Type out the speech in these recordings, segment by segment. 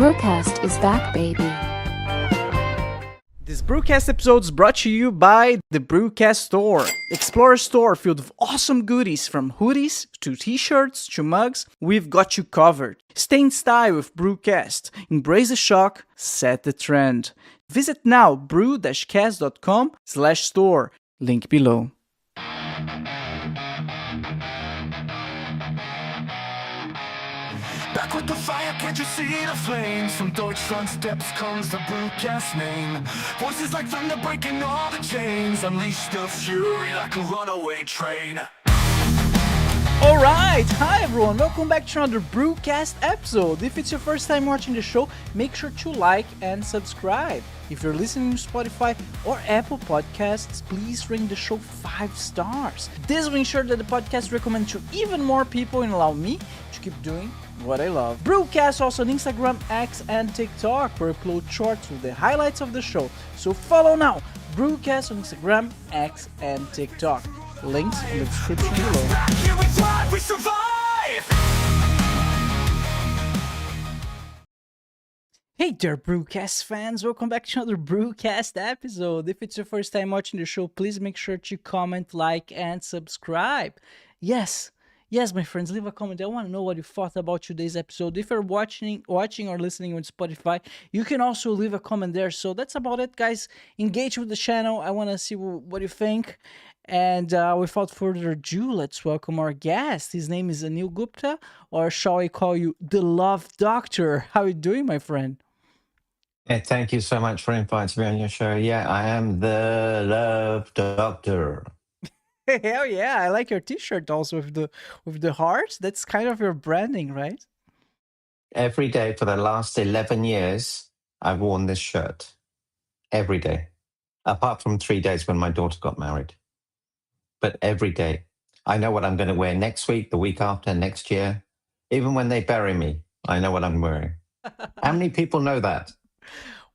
BRUCAST is back, baby. This BRUCAST episode is brought to you by the BRUCAST Store. Explore a store filled with awesome goodies from hoodies to t-shirts to mugs. We've got you covered. Stay in style with BRUCAST. Embrace the shock, set the trend. Visit now brew-cast.com/store. Link below. Back with the fire, can't you see the flames? From Deutschland steps comes the BRUCAST name. Voices like thunder breaking all the chains. Unleash the fury like a runaway train. Alright, hi everyone, welcome back to another BRUCAST episode. If it's your first time watching the show, make sure to like and subscribe. If you're listening to Spotify or Apple Podcasts, please ring the show 5 stars. This will ensure that the podcast recommends to even more people and allow me to keep doing what I love. BRUCAST also on Instagram, X, and TikTok, where I upload shorts with the highlights of the show. So follow now, BRUCAST on Instagram, X, and TikTok. Links in the description below. Back here we thrive, we survive. Hey there, BRUCAST fans! Welcome back to another BRUCAST episode. If it's your first time watching the show, please make sure to comment, like, and subscribe. Yes, my friends, leave a comment. I want to know what you thought about today's episode. If you're watching or listening on Spotify, you can also leave a comment there. So that's about it, guys. Engage with the channel. I want to see what you think. And without further ado, let's welcome our guest. His name is Anil Gupta, or shall I call you the Love Doctor? How are you doing, my friend? Yeah, thank you so much for inviting me on your show. Yeah, I am the Love Doctor. Hell yeah, I like your t-shirt also with the heart. That's kind of your branding, right? Every day for the last 11 years, I've worn this shirt. Every day. Apart from 3 days when my daughter got married. But every day. I know what I'm going to wear next week, the week after, next year. Even when they bury me, I know what I'm wearing. How many people know that?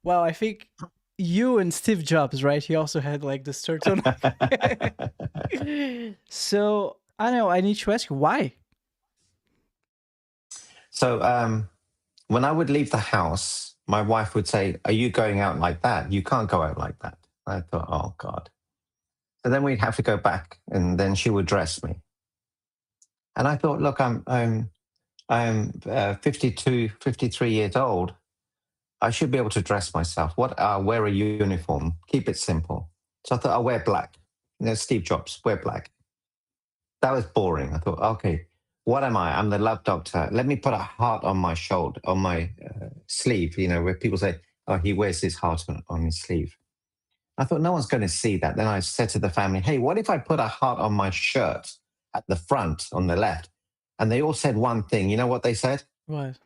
Well, I think you and Steve Jobs, right? He also had like the shirt on. So, I know, I need to ask you, why? So when I would leave the house, my wife would say, "Are you going out like that? You can't go out like that." I thought, oh, God. So then we'd have to go back, and then she would dress me. And I thought, look, I'm 52, 53 years old. I should be able to dress myself. Wear a uniform. Keep it simple. So I thought I'll wear black. Steve Jobs, wear black. That was boring. I thought, okay, what am I? I'm the Love Doctor. Let me put a heart on my shoulder, on my sleeve, where people say, oh, he wears his heart on his sleeve. I thought no one's going to see that. Then I said to the family, hey, what if I put a heart on my shirt at the front on the left? And they all said one thing. You know what they said? What?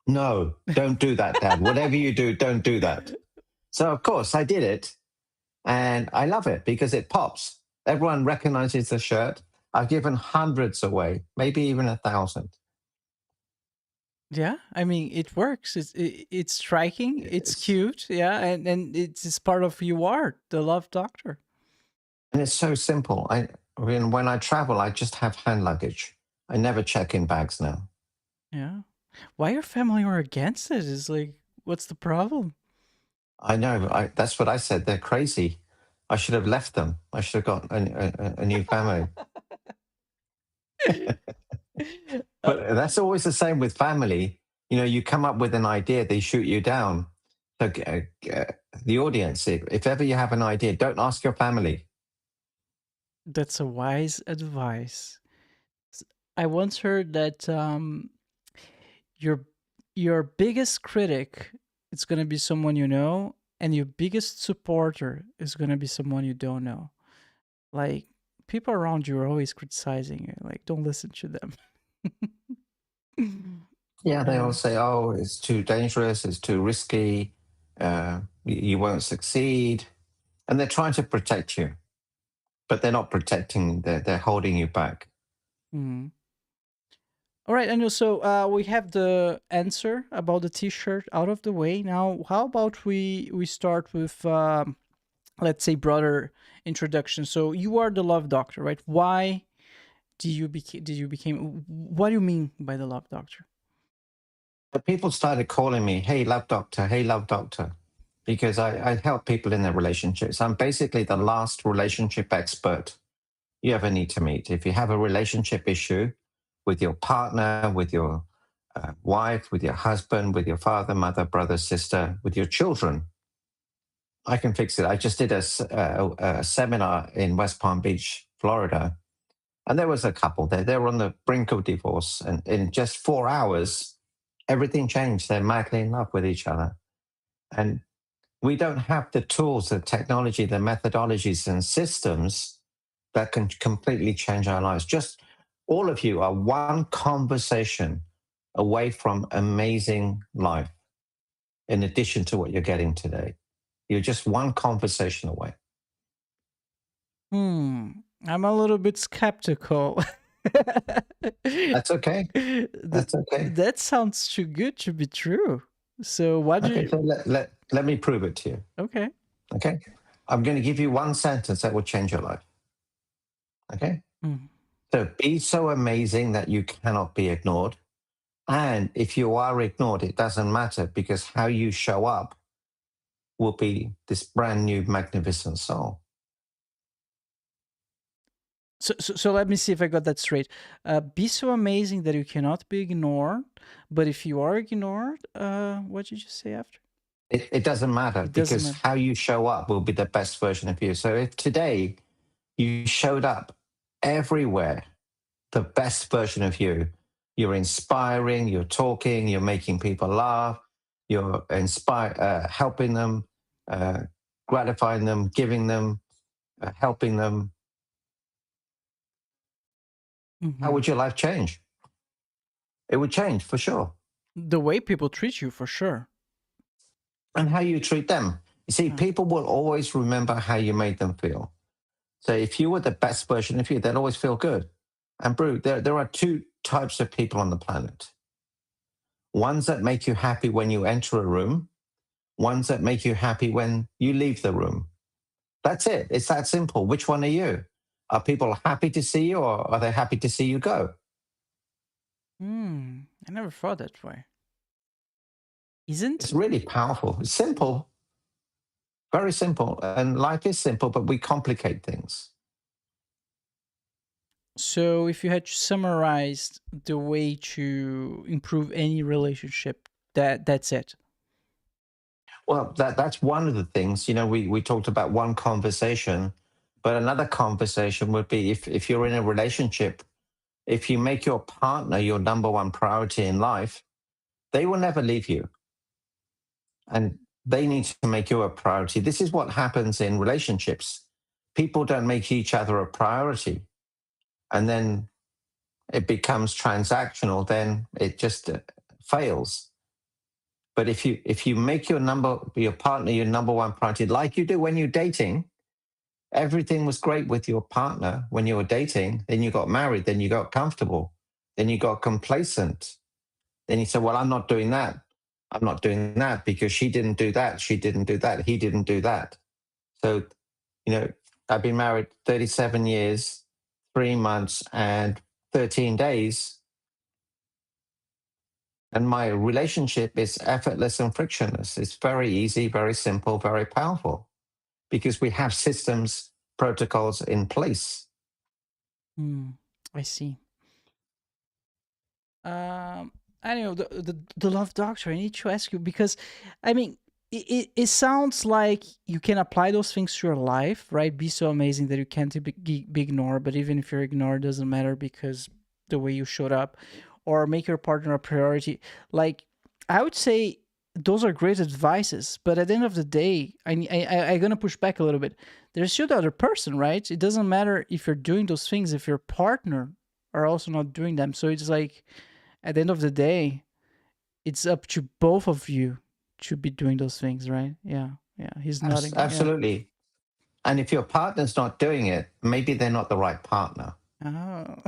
No, don't do that, Dad. Whatever you do, don't do that. So, of course, I did it. And I love it because it pops. Everyone recognizes the shirt. I've given hundreds away, maybe even 1,000. Yeah, I mean, it works. It's striking. It's cute. Yeah, and it's part of who you are, the Love Doctor. And it's so simple. When I travel, I just have hand luggage. I never check in bags now. Yeah. Why your family are against it? Is like, what's the problem? I know. That's what I said. They're crazy. I should have left them. I should have got a new family. But that's always the same with family. You come up with an idea, they shoot you down. So the audience, if ever you have an idea, don't ask your family. That's a wise advice. I once heard that your biggest critic is going to be someone you know, and your biggest supporter is going to be someone you don't know. Like, people around you are always criticizing you. Like, don't listen to them. Yeah, they all say, oh, it's too dangerous, it's too risky, you won't succeed. And they're trying to protect you, but they're not protecting, they're holding you back. Mm. All right, Anil, so we have the answer about the t-shirt out of the way. Now, how about we start with, let's say, broader introduction. So you are the Love Doctor, right? Why did you became, what do you mean by the Love Doctor? But people started calling me, hey, love doctor, because I help people in their relationships. I'm basically the last relationship expert you ever need to meet. If you have a relationship issue with your partner, with your wife, with your husband, with your father, mother, brother, sister, with your children, I can fix it. I just did a seminar in West Palm Beach, Florida, and there was a couple there. They were on the brink of divorce, and in just 4 hours, everything changed. They're madly in love with each other. And we don't have the tools, the technology, the methodologies and systems that can completely change our lives. Just all of you are one conversation away from amazing life, in addition to what you're getting today. You're just one conversation away. I'm a little bit skeptical. That's okay. That's okay. That sounds too good to be true. So what do Okay, you... so let me prove it to you. Okay. Okay. I'm going to give you one sentence that will change your life. Okay. Mm. So be so amazing that you cannot be ignored. And if you are ignored, it doesn't matter, because how you show up will be this brand new magnificent soul. So let me see if I got that straight. Be so amazing that you cannot be ignored. But if you are ignored, what did you say after? It doesn't matter, It doesn't because matter. how you show up will be the best version of you. So if today you showed up everywhere, the best version of you, you're inspiring, you're talking, you're making people laugh, you're helping them, gratifying them, giving them, helping them. How Mhm. would your life change? It would change for sure. The way people treat you, for sure. And how you treat them. You see, people will always remember how you made them feel. So if you were the best version of you, they'll always feel good. And Brew, there are two types of people on the planet. Ones that make you happy when you enter a room, ones that make you happy when you leave the room. That's it. It's that simple. Which one are you? Are people happy to see you, or are they happy to see you go? I never thought that way. Isn't... It's really powerful. It's simple, very simple. And life is simple, but we complicate things. So if you had to summarize the way to improve any relationship, that's it. Well, that's one of the things. We talked about one conversation, but another conversation would be if you're in a relationship, if you make your partner your number one priority in life, they will never leave you. And they need to make you a priority. This is what happens in relationships. People don't make each other a priority. And then it becomes transactional, then it just fails. But if you make your partner your number one priority, like you do when you're dating, everything was great with your partner when you were dating. Then you got married. Then you got comfortable. Then you got complacent. Then you said, well, I'm not doing that. I'm not doing that because she didn't do that. She didn't do that. He didn't do that. So, I've been married 37 years, 3 months, and 13 days. And my relationship is effortless and frictionless. It's very easy, very simple, very powerful, because we have systems, protocols in place. I see. I don't know, the love doctor. I need to ask you, because I mean, it sounds like you can apply those things to your life, right? Be so amazing that you can't be ignored, but even if you're ignored, it doesn't matter because the way you showed up, or make your partner a priority. Like, I would say those are great advices, but at the end of the day, I'm gonna push back a little bit. There's still the other person, right? It doesn't matter if you're doing those things if your partner are also not doing them. So it's like, at the end of the day, it's up to both of you to be doing those things, right? Yeah, yeah. He's nodding. Yeah. Absolutely. And if your partner's not doing it, maybe they're not the right partner. Oh.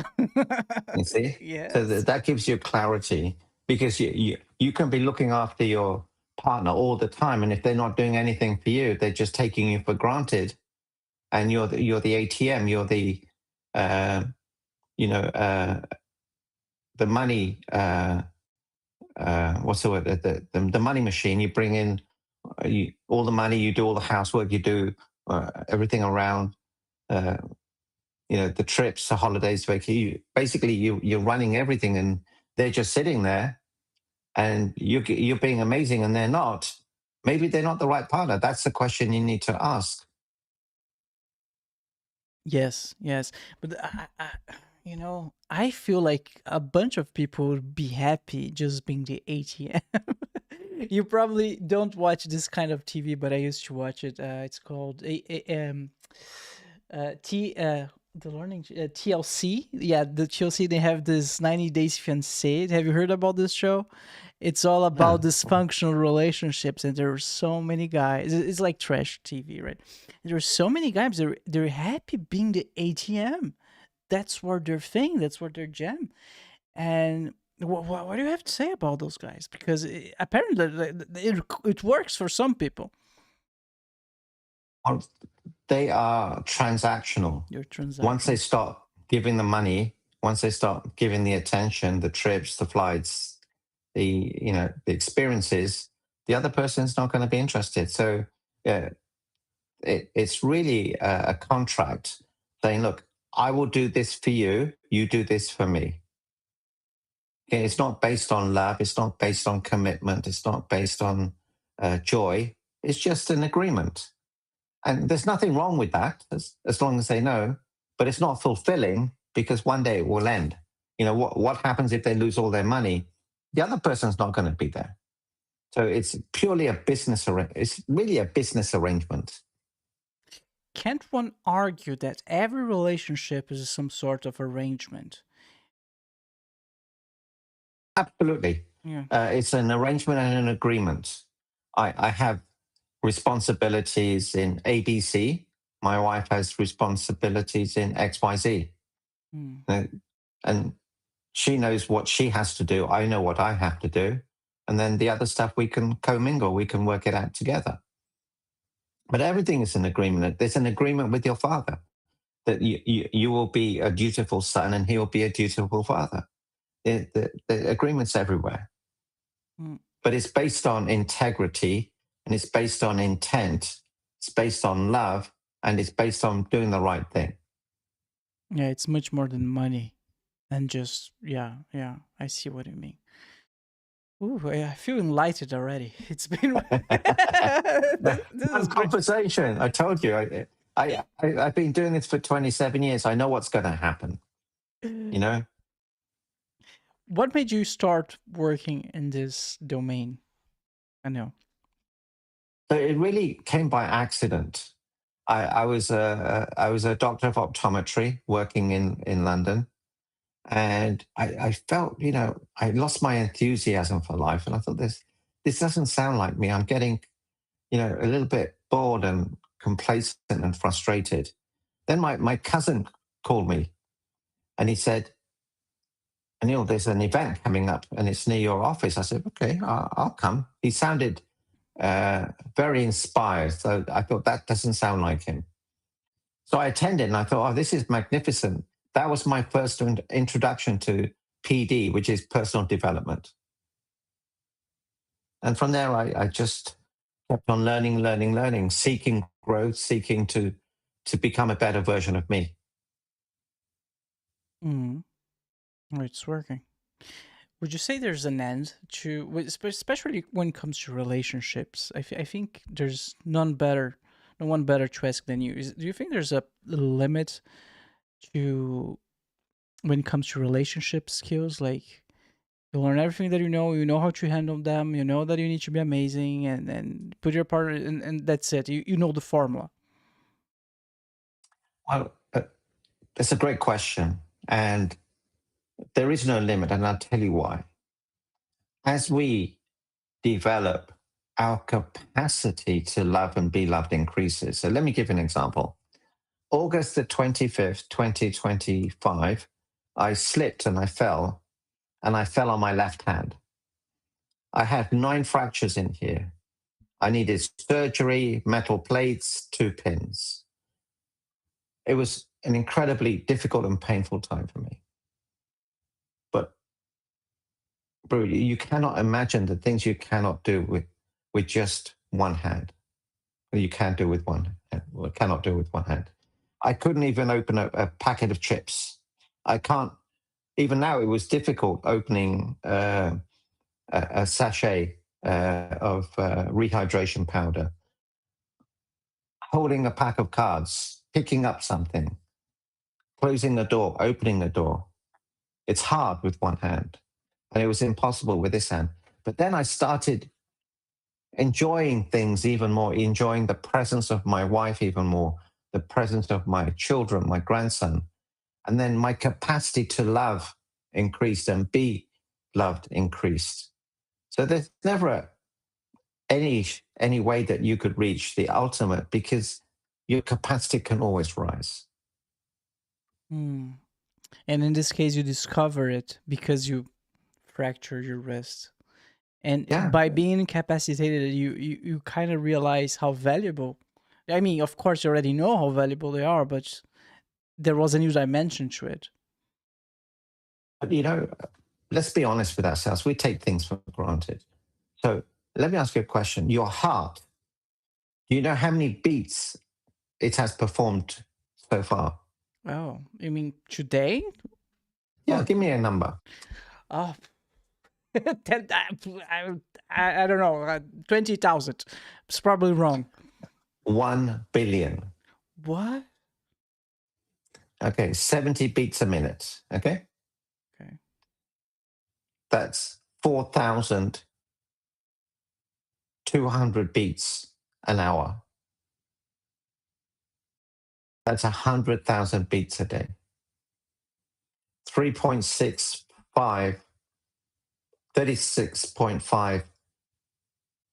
You see? Yes. So that gives you clarity, because you can be looking after your partner all the time, and if they're not doing anything for you, they're just taking you for granted, and you're the ATM, you're the the money what's the word? The money machine. You bring in all the money, you do all the housework, you do everything around, the trips, the holidays, vacation. Basically, you're running everything, and they're just sitting there, and you're being amazing, and they're not. Maybe they're not the right partner. That's the question you need to ask. Yes, yes. But I feel like a bunch of people would be happy just being the ATM. You probably don't watch this kind of TV, but I used to watch it. It's called T the learning TLC. Yeah, the TLC. They have this 90 Days Fiancé. Have you heard about this show? It's all about No. dysfunctional relationships, and there are so many guys. It's like trash TV, right? There are so many guys. They're happy being the ATM. That's what their thing. That's what their jam. And what do you have to say about those guys? Because apparently it works for some people. Well, they are transactional. Your Once they transaction. start giving the money, once they start giving the attention, the trips, the flights, the experiences, the other person's not going to be interested. So yeah, it's really a contract saying, look, I will do this for you, you do this for me. Okay, it's not based on love, it's not based on commitment, it's not based on joy. It's just an agreement. And there's nothing wrong with that as long as they know, but it's not fulfilling because one day it will end. What happens if they lose all their money? The other person's not going to be there. So it's purely a business. It's really a business arrangement. Can't one argue that every relationship is some sort of arrangement? Absolutely. Yeah. It's an arrangement and an agreement. I have responsibilities in ABC. My wife has responsibilities in XYZ. And she knows what she has to do. I know what I have to do. And then the other stuff we can commingle, we can work it out together. But everything is an agreement. There's an agreement with your father that you will be a dutiful son and he will be a dutiful father. The agreement's everywhere. Mm. But it's based on integrity and it's based on intent. It's based on love and it's based on doing the right thing. Yeah, it's much more than money. And just, yeah, I see what you mean. Ooh, I feel enlightened already. It's been this is good. Conversation. I told you. I've been doing this for 27 years. I know what's going to happen. What made you start working in this domain? I know. So it really came by accident. I was a doctor of optometry working in London, and I felt I lost my enthusiasm for life, and I thought this doesn't sound like me. I'm getting a little bit bored and complacent and frustrated. Then my cousin called me, and he said, Anil, there's an event coming up and it's near your office. I said, okay, I'll come. He sounded very inspired. So I thought that doesn't sound like him. So I attended and I thought, oh, this is magnificent. That was my first introduction to PD, which is personal development. And from there, I just kept on learning, seeking growth, seeking to become a better version of me. It's working. Would you say there's an end to, especially when it comes to relationships? I think there's no one better to ask than you. Do you think there's a limit to when it comes to relationship skills? Like you learn everything that you know how to handle them, you know that you need to be amazing, and put your partner, and that's it. You know the formula. Well, that's a great question. And there is no limit, and I'll tell you why. As we develop, our capacity to love and be loved increases. So let me give you an example. August the 25th, 2025, I slipped and I fell on my left hand. I had 9 fractures in here. I needed surgery, metal plates, 2 pins. It was an incredibly difficult and painful time for me. But bro, you cannot imagine the things you cannot do with just one hand. You can do with one hand, or cannot do with one hand. I couldn't even open a packet of chips. I can't. Even now, it was difficult opening a sachet of rehydration powder, holding a pack of cards, picking up something, closing the door, opening the door. It's hard with one hand, and it was impossible with this hand. But then I started enjoying things even more, enjoying the presence of my wife even more, the presence of my children, my grandson. And then my capacity to love increased and be loved increased. So there's never any way that you could reach the ultimate, because your capacity can always rise. Hmm. And in this case, you discover it because you fractured your wrist. And Yeah. by being incapacitated, you kind of realize how valuable. I mean, of course, you already know how valuable they are, but there was a new dimension to it. But, let's be honest with ourselves. We take things for granted. So let me ask you a question. Your heart, do you know how many beats it has performed so far? Oh, you mean today? Yeah, Oh, give me a number. oh 10, I don't know, 20,000. It's probably wrong. 1 billion. What? Okay, 70 beats a minute. Okay, Okay. that's 4,200 beats an hour. That's 100,000 beats a day. 3.65, 36.5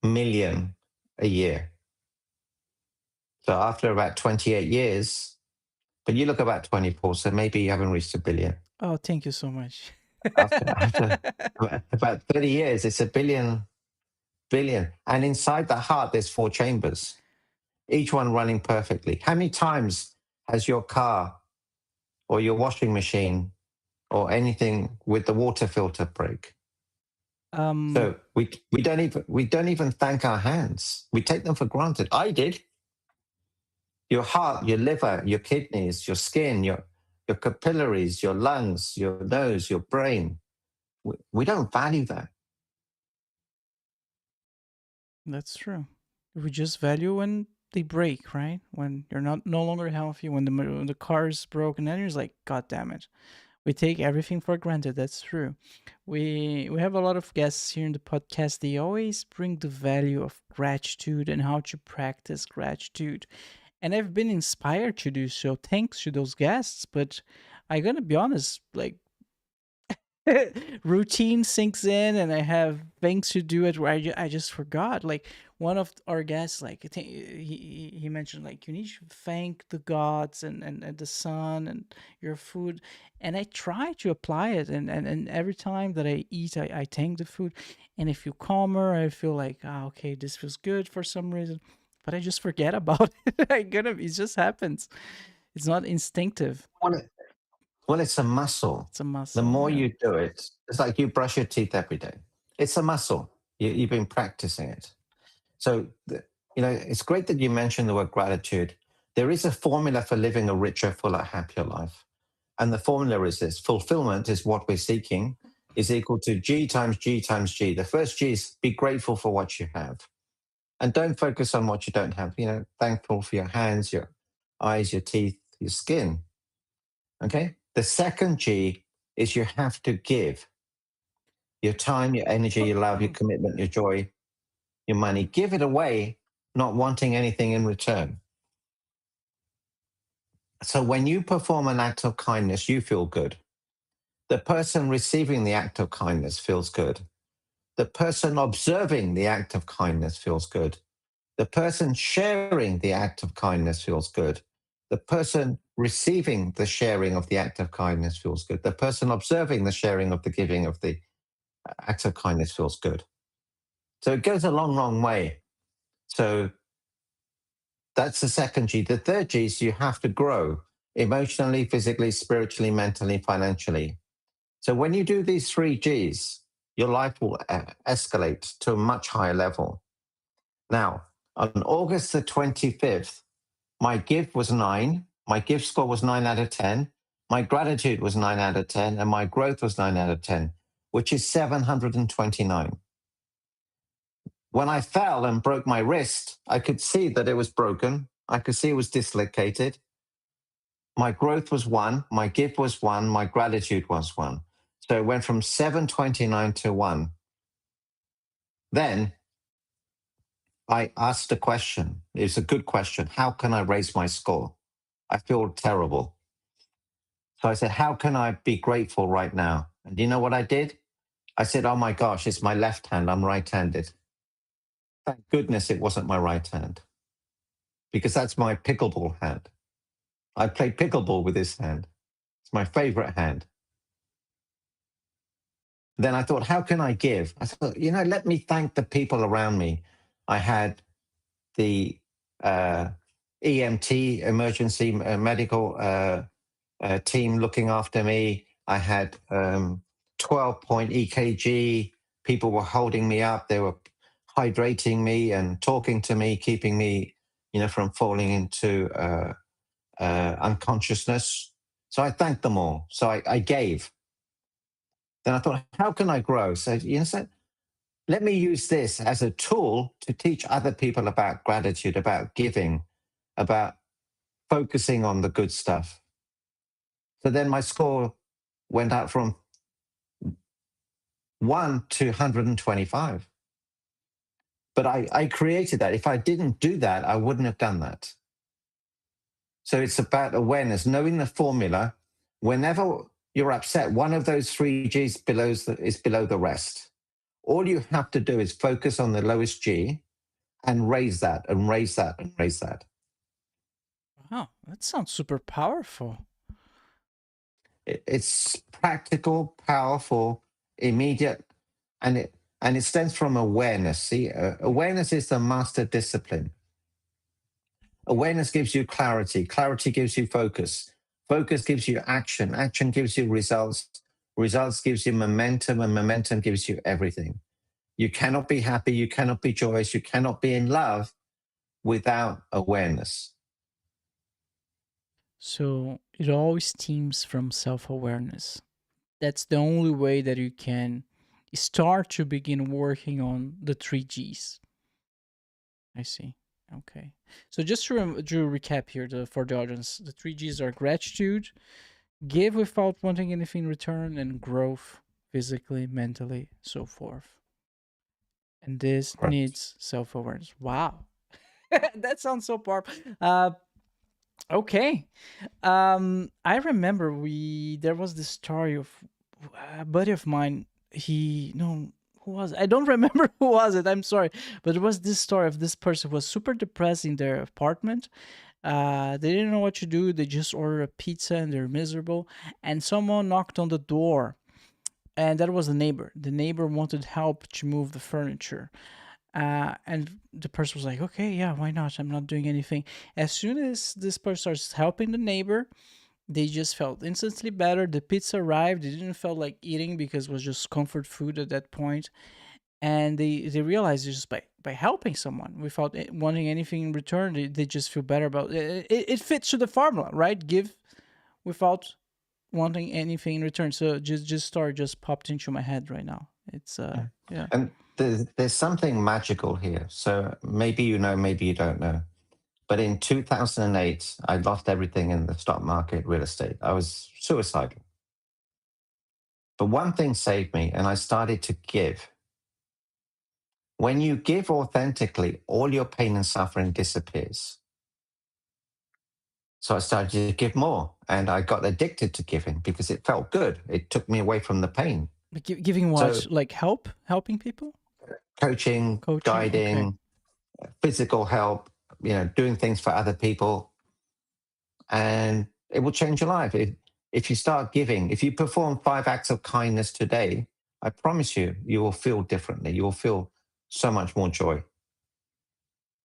million a year. So after about 28 years, but you look about 24, so maybe you haven't reached a billion. Oh, thank you so much. After about 30 years, it's a billion. And inside the heart, there's 4 chambers, each one running perfectly. How many times has your car or your washing machine or anything with the water filter break? So we don't even thank our hands. We take them for granted. I did. Your heart, your liver, your kidneys, your skin, your capillaries, your lungs, your nose, your brain. We don't value that. That's true. We just value when they break, right? When you're no longer healthy, when the car is broken, then you're just like, God damn it. We take everything for granted. That's true. We have a lot of guests here in the podcast. They always bring the value of gratitude and how to practice gratitude. And I've been inspired to do so thanks to those guests. But I gotta be honest, like routine sinks in and I have things to do it where I just forgot. Like one of our guests, like I think he mentioned, like you need to thank the gods and the sun and your food. And I try to apply it, and every time that I eat, I thank the food. And I feel calmer. I feel like, okay, this feels good for some reason. But I just forget about it. It just happens. It's not instinctive. Well, it's a muscle. It's a muscle. The more Yeah. you do it, it's like you brush your teeth every day. It's a muscle. You've been practicing it. So, it's great that you mentioned the word gratitude. There is a formula for living a richer, fuller, happier life. And the formula is this: fulfillment is what we're seeking, is equal to G times G times G. The first G is be grateful for what you have. And don't focus on what you don't have. Thankful for your hands, your eyes, your teeth, your skin. Okay? The second G is you have to give your time, your energy, your love, your commitment, your joy, your money. Give it away, not wanting anything in return. So when you perform an act of kindness, you feel good. The person receiving the act of kindness feels good. The person observing the act of kindness feels good. The person sharing the act of kindness feels good. The person receiving the sharing of the act of kindness feels good. The person observing the sharing of the giving of the act of kindness feels good. So it goes a long, long way. So that's the second G. The third G is you have to grow emotionally, physically, spiritually, mentally, financially. So when you do these 3 Gs, your life will escalate to a much higher level. Now, on August the 25th, my give was 9. My give score was 9 out of 10. My gratitude was 9 out of 10. And my growth was 9 out of 10, which is 729. When I fell and broke my wrist, I could see that it was broken. I could see it was dislocated. My growth was 1. My give was 1. My gratitude was 1. So it went from 729 to 1. Then I asked a question. It's a good question. How can I raise my score? I feel terrible. So I said, how can I be grateful right now? And do you know what I did? I said, oh my gosh, it's my left hand. I'm right-handed. Thank goodness it wasn't my right hand, because that's my pickleball hand. I play pickleball with this hand. It's my favorite hand. Then I thought, how can I give? I thought, let me thank the people around me. I had the EMT, emergency medical team looking after me. I had 12-point EKG. People were holding me up. They were hydrating me and talking to me, keeping me, from falling into unconsciousness. So I thanked them all. So I gave. Then I thought, how can I grow? So, let me use this as a tool to teach other people about gratitude, about giving, about focusing on the good stuff. So then my score went up from 1 to 125. But I created that. If I didn't do that, I wouldn't have done that. So it's about awareness, knowing the formula. Whenever you're upset, one of those 3Gs is below the rest. All you have to do is focus on the lowest G and raise that and raise that and raise that. Wow, that sounds super powerful. It's practical, powerful, immediate, and it stems from awareness. See, awareness is the master discipline. Awareness gives you clarity. Clarity gives you focus. Focus gives you action. Action gives you results. Results gives you momentum, and momentum gives you everything. You cannot be happy. You cannot be joyous. You cannot be in love without awareness. So it always stems from self-awareness. That's the only way that you can start to begin working on the 3Gs. I see. Okay. So just to recap here for the audience, the 3Gs are gratitude, give without wanting anything in return, and growth physically, mentally, so forth. And this Right. needs self-awareness. Wow. That sounds so powerful. Okay. I remember there was this story of a buddy of mine. Who was I don't remember who was it. I'm sorry, but it was this story of this person who was super depressed in their apartment. They didn't know what to do. They just ordered a pizza and they're miserable. And someone knocked on the door, and that was the neighbor. The neighbor wanted help to move the furniture. And the person was like, okay, yeah, why not? I'm not doing anything. As soon as this person starts helping the neighbor, they just felt instantly better. The pizza arrived. They didn't feel like eating because it was just comfort food at that point. And they realized just by helping someone without wanting anything in return, they just feel better about it. It fits to the formula, right? Give without wanting anything in return. So just story just popped into my head right now. It's yeah. And there's something magical here. So maybe you know, maybe you don't know. But in 2008, I lost everything in the stock market, real estate. I was suicidal. But one thing saved me, and I started to give. When you give authentically, all your pain and suffering disappears. So I started to give more, and I got addicted to giving because it felt good. It took me away from the pain. But giving what? So Like helping people? coaching, Coaching? Okay. guiding, physical help, doing things for other people, and it will change your life. If you start giving, if you perform 5 acts of kindness today, I promise you, you will feel differently. You will feel so much more joy.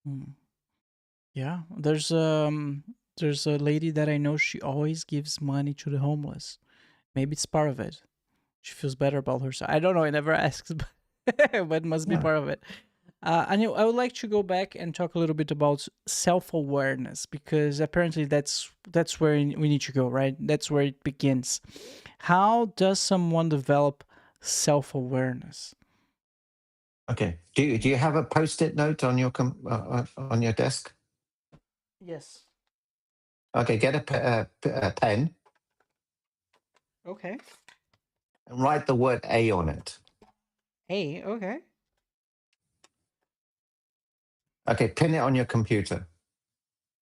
Hmm. Yeah, there's a lady that I know. She always gives money to the homeless. Maybe it's part of it. She feels better about herself. I don't know. I never asked, but it must be Yeah. part of it. Anil, I would like to go back and talk a little bit about self-awareness, because apparently that's where we need to go, right? That's where it begins. How does someone develop self-awareness? Okay. Do you have a post-it note on your on your desk? Yes. Okay, get a pen Okay. and write the word A on it. Hey, okay. Okay, pin it on your computer.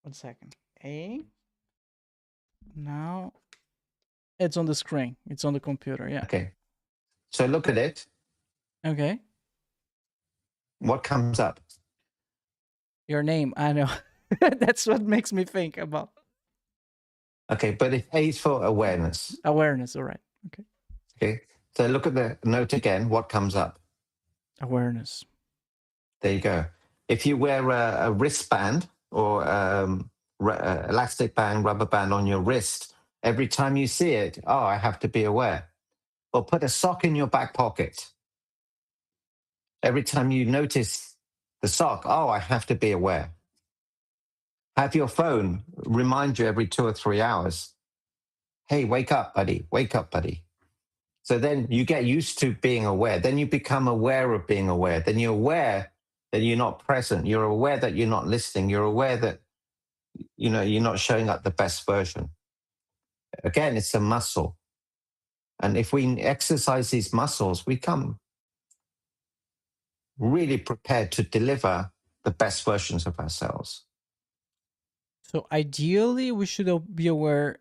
1 second. A. Now it's on the screen. It's on the computer. Yeah. Okay. So look at it. Okay. What comes up? Your name. I know. That's what makes me think about Okay, but if A is for awareness. awareness. All right. Okay. Okay. So look at the note again. What comes up? Awareness. There you go. If you wear a wristband or elastic band, rubber band on your wrist, every time you see it, oh, I have to be aware. Or put a sock in your back pocket. Every time you notice the sock, oh, I have to be aware. Have your phone remind you every 2 or 3 hours. Hey, wake up, buddy. Wake up, buddy. So then you get used to being aware. Then you become aware of being aware. Then you're aware that you're not present. You're aware that you're not listening. You're aware that you're not showing up the best version. Again, it's a muscle. And if we exercise these muscles, we come really prepared to deliver the best versions of ourselves. So ideally, we should be aware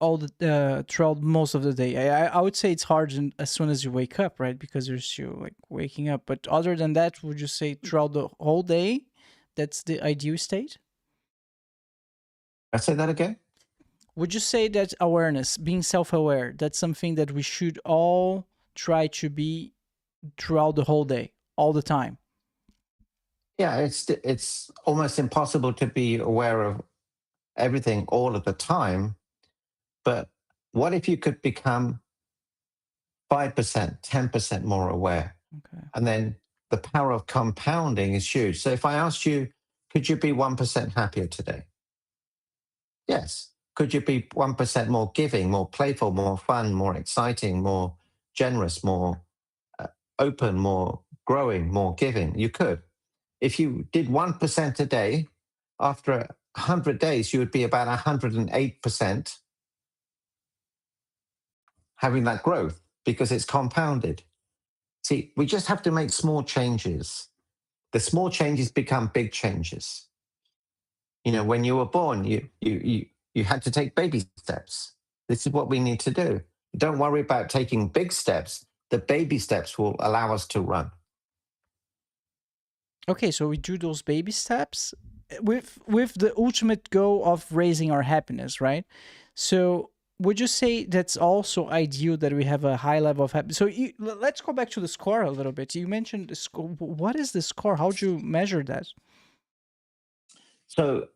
all the throughout most of the day. I would say it's hard as soon as you wake up, right? Because you're still like waking up. But other than that, would you say throughout the whole day, that's the ideal state? I say that again. Would you say that awareness, being self-aware, that's something that we should all try to be throughout the whole day, all the time? Yeah, it's almost impossible to be aware of everything all of the time. But what if you could become 5%, 10% more aware? Okay. And then the power of compounding is huge. So if I asked you, could you be 1% happier today? Yes. Could you be 1% more giving, more playful, more fun, more exciting, more generous, more open, more growing, more giving? You could. If you did 1% a day, after 100 days, you would be about 108% having that growth because it's compounded. See, we just have to make small changes. The small changes become big changes. When you were born, you had to take baby steps. This is what we need to do. Don't worry about taking big steps. The baby steps will allow us to run. Okay, so we do those baby steps with the ultimate goal of raising our happiness, right? So would you say that's also ideal that we have a high level of happiness? So let's go back to the score a little bit. You mentioned the score. What is the score? How do you measure that? So,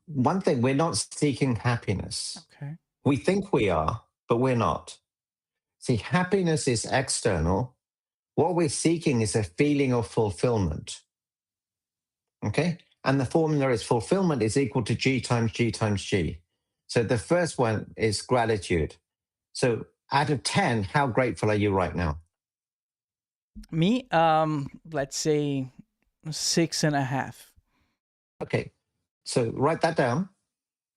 one thing, we're not seeking happiness. Okay. We think we are, but we're not. See, happiness is external. What we're seeking is a feeling of fulfillment. Okay? And the formula is fulfillment is equal to G times G times G. So the first one is gratitude. So out of 10, how grateful are you right now? Me, let's say 6.5. Okay. So write that down.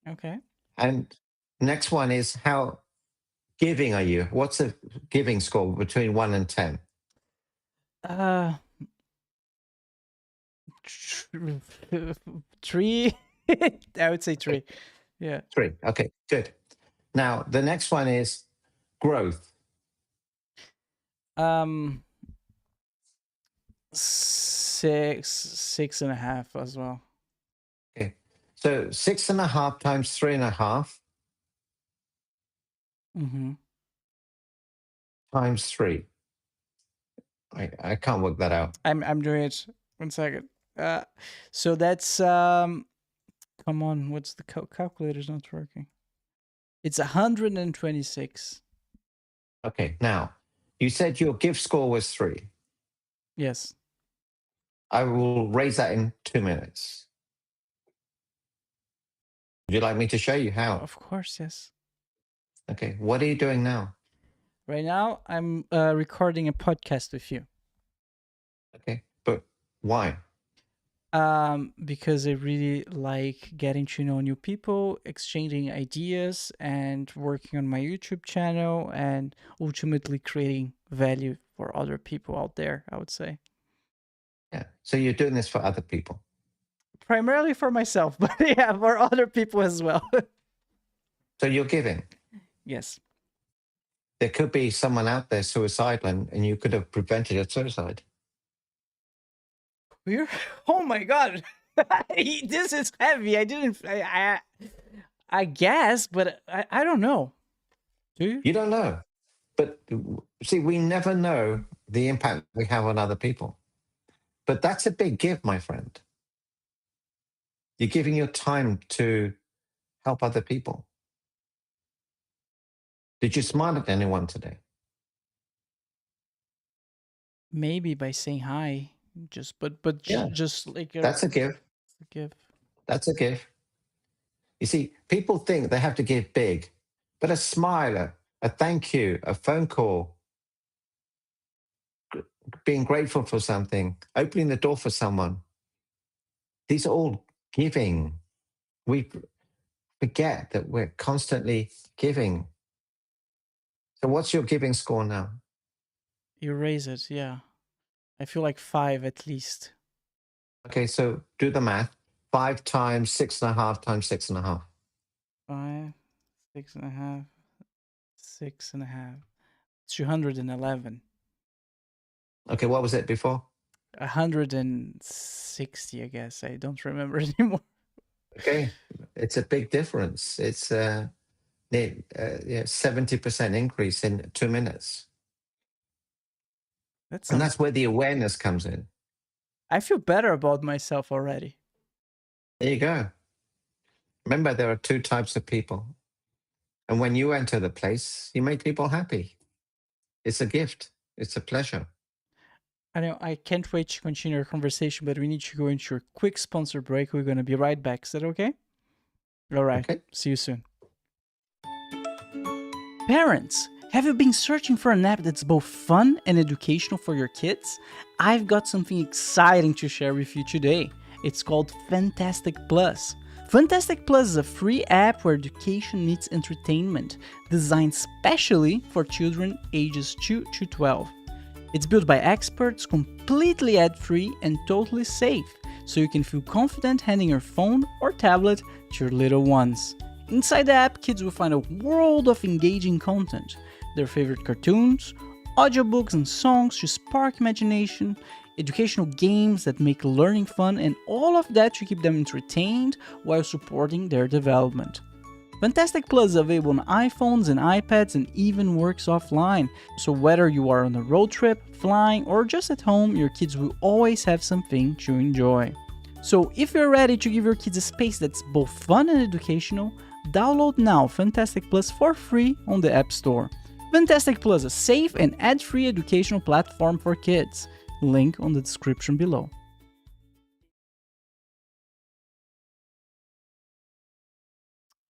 Okay. And next one is how giving are you? What's the giving score between 1 and 10? Uh, 3. I would say 3. Yeah. 3. Okay, good. Now, the next one is growth. 6.5 as well. Okay. So 6.5 times 3.5 Mm-hmm. times 3. I can't work that out. I'm doing it. 1 second. So that's come on, what's the calculator's not working? It's 126. Okay, now you said your gift score was 3. Yes. I will raise that in 2 minutes. Would you like me to show you how? Of course, yes. Okay, what are you doing now? Right now, I'm recording a podcast with you. Okay, but why? Because I really like getting to know new people, exchanging ideas, and working on my YouTube channel, and ultimately creating value for other people out there, I would say. Yeah, so you're doing this for other people. Primarily for myself, but yeah, for other people as well. So you're giving. Yes. There could be someone out there suicidal, and you could have prevented a suicide. We're oh my god. This is heavy. I guess, but I don't know. Do you? You don't know. But see, we never know the impact we have on other people. But that's a big give, my friend. You're giving your time to help other people. Did you smile at anyone today? Maybe by saying hi. Yeah, Just like a that's a give. give. That's a give. You see, people think they have to give big, but a smile, a thank you, a phone call, being grateful for something, opening the door for someone, these are all giving. We forget that we're constantly giving. So, what's your giving score now? You raise it, yeah. I feel like 5 at least. Okay, so do the math. 5 times 6.5 times 6.5. 5, 6.5, 6.5. 211. Okay, what was it before? 160, I guess. I don't remember anymore. Okay, it's a big difference. It's yeah, 70% increase in 2 minutes. That And sounds. that's where the awareness comes in. I feel better about myself already. There you go. Remember, there are 2 types of people. And when you enter the place, you make people happy. It's a gift, it's a pleasure. I know I can't wait to continue our conversation, but we need to go into a quick sponsor break. We're going to be right back. Is that okay? All right. Okay? See you soon. Parents, have you been searching for an app that's both fun and educational for your kids? I've got something exciting to share with you today. It's called FunTastic Plus. FunTastic Plus is a free app where education meets entertainment, designed specially for children ages 2 to 12. It's built by experts, completely ad-free and totally safe, so you can feel confident handing your phone or tablet to your little ones. Inside the app, kids will find a world of engaging content, their favorite cartoons, audiobooks and songs to spark imagination, educational games that make learning fun, and all of that to keep them entertained while supporting their development. FunTastic Plus is available on iPhones and iPads and even works offline, so whether you are on a road trip, flying, or just at home, your kids will always have something to enjoy. So if you're ready to give your kids a space that's both fun and educational, download now FunTastic Plus for free on the App Store. FunTastic Plus is a safe and ad-free educational platform for kids. Link on the description below.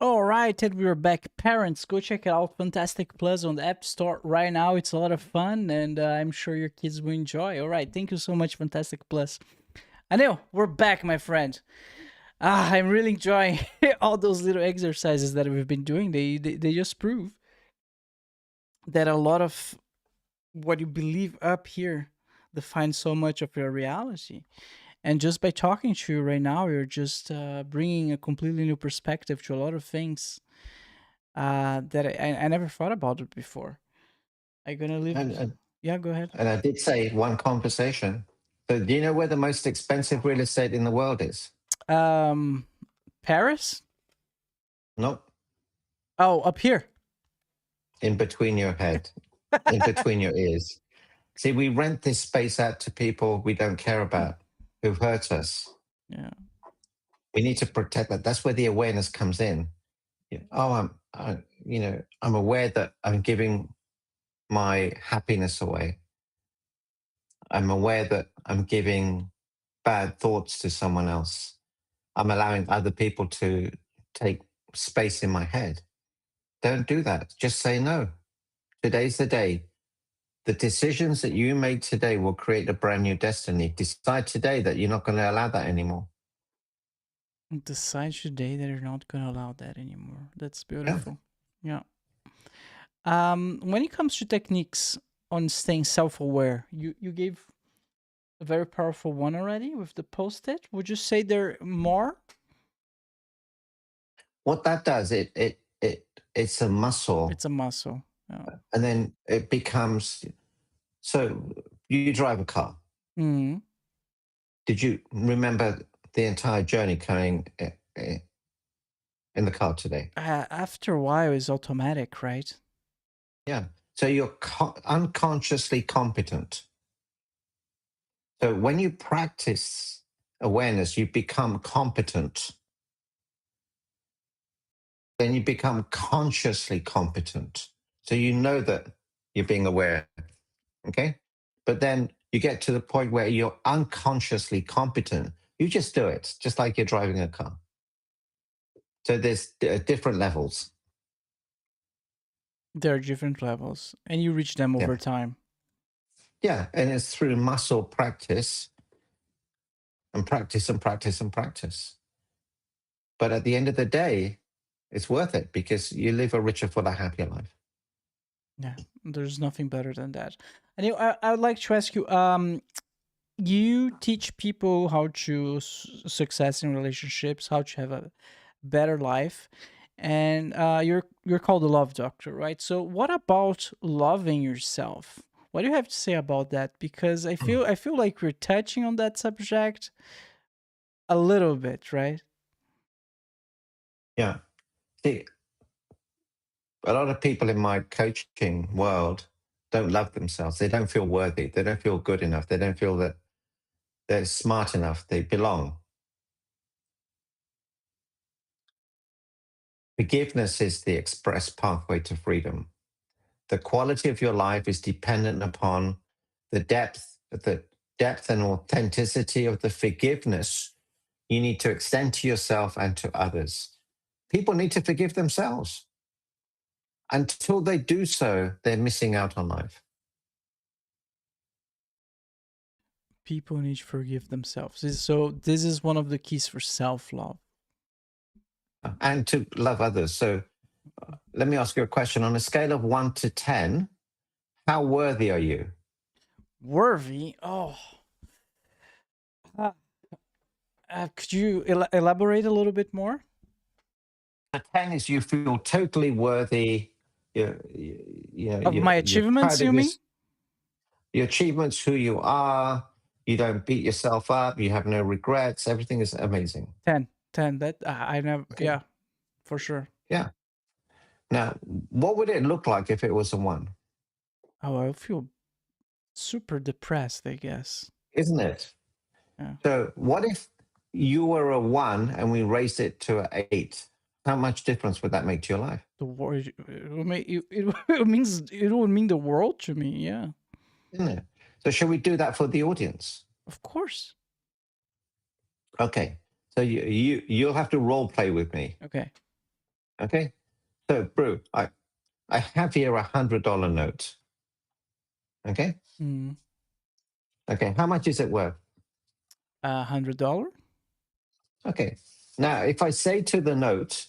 Alright, and we're back. Parents, go check out FunTastic Plus on the App Store right now. It's a lot of fun, and I'm sure your kids will enjoy. Alright, thank you so much, FunTastic Plus. Anil, we're back, my friend. I'm really enjoying all those little exercises that we've been doing. They just prove that a lot of what you believe up here defines so much of your reality. And just by talking to you right now, you're just bringing a completely new perspective to a lot of things that I never thought about it before. I'm gonna leave. And, Yeah, go ahead. and I did say one conversation. So, do you know where the most expensive real estate in the world is? Um, Paris? Nope. Oh, up here. In between your head, in between your ears. See, we rent this space out to people we don't care about, who've hurt us. Yeah. We need to protect that. That's where the awareness comes in. Oh, I'm aware that I'm giving my happiness away. I'm aware that I'm giving bad thoughts to someone else. I'm allowing other people to take space in my head. Don't do that. Just say no. Today's the day. The decisions that you made today will create a brand new destiny. Decide today that you're not going to allow that anymore. Decide today that you're not going to allow that anymore. That's Yeah. beautiful. Yeah. When it comes to techniques on staying self-aware, you gave a very powerful one already with the post-it. Would you say there are more? What that does, it's a muscle, It's a muscle. Yeah. and then it becomes. So you drive a car. Hmm. Did you remember the entire journey coming in the car today? After a while, it's automatic, right? Yeah. So you're unconsciously competent. So when you practice awareness, you become competent. Then you become consciously competent. So you know that you're being aware. Okay. But then you get to the point where you're unconsciously competent. You just do it, just like you're driving a car. So there's different levels. There are different levels, and you reach them over time. Yeah. And it's through muscle practice and practice and practice and practice. But at the end of the day, it's worth it because you live a richer, fuller, happier life. Yeah, there's nothing better than that. And I would like to ask you, you teach people how to success in relationships, how to have a better life, and you're called a love doctor, right? So what about loving yourself? What do you have to say about that? Because I feel like we're touching on that subject a little bit, right? Yeah. See, a lot of people in my coaching world don't love themselves. They don't feel worthy. They don't feel good enough. They don't feel that they're smart enough. They belong. Forgiveness is the express pathway to freedom. The quality of your life is dependent upon the depth and authenticity of the forgiveness you need to extend to yourself and to others. People need to forgive themselves. Until they do so, they're missing out on life. People need to forgive themselves. So this is one of the keys for self-love. And to love others. So let me ask you a question. On a scale of 1 to 10, how worthy are you? Worthy? Oh. Could you elaborate a little bit more? A 10 is you feel totally worthy. Of my You're achievements, proud you of mean? your achievements, who you are. You don't beat yourself up. You have no regrets. Everything is amazing. 10. That I never. Okay. Yeah, for sure. Yeah. Now, what would it look like if it was a 1? Oh, I feel super depressed, I guess. Isn't it? Yeah. So what if you were a 1 and we raised it to an 8? How much difference would that make to your life? The world. It means it would mean the world to me. Yeah, Isn't it? So should we do that for the audience? of course. Okay. So you'll have to role play with me. Okay. Okay. So Brew, I have here $100 note. Okay. Mm. Okay. How much is it worth? $100. Okay. Now, if I say to the note,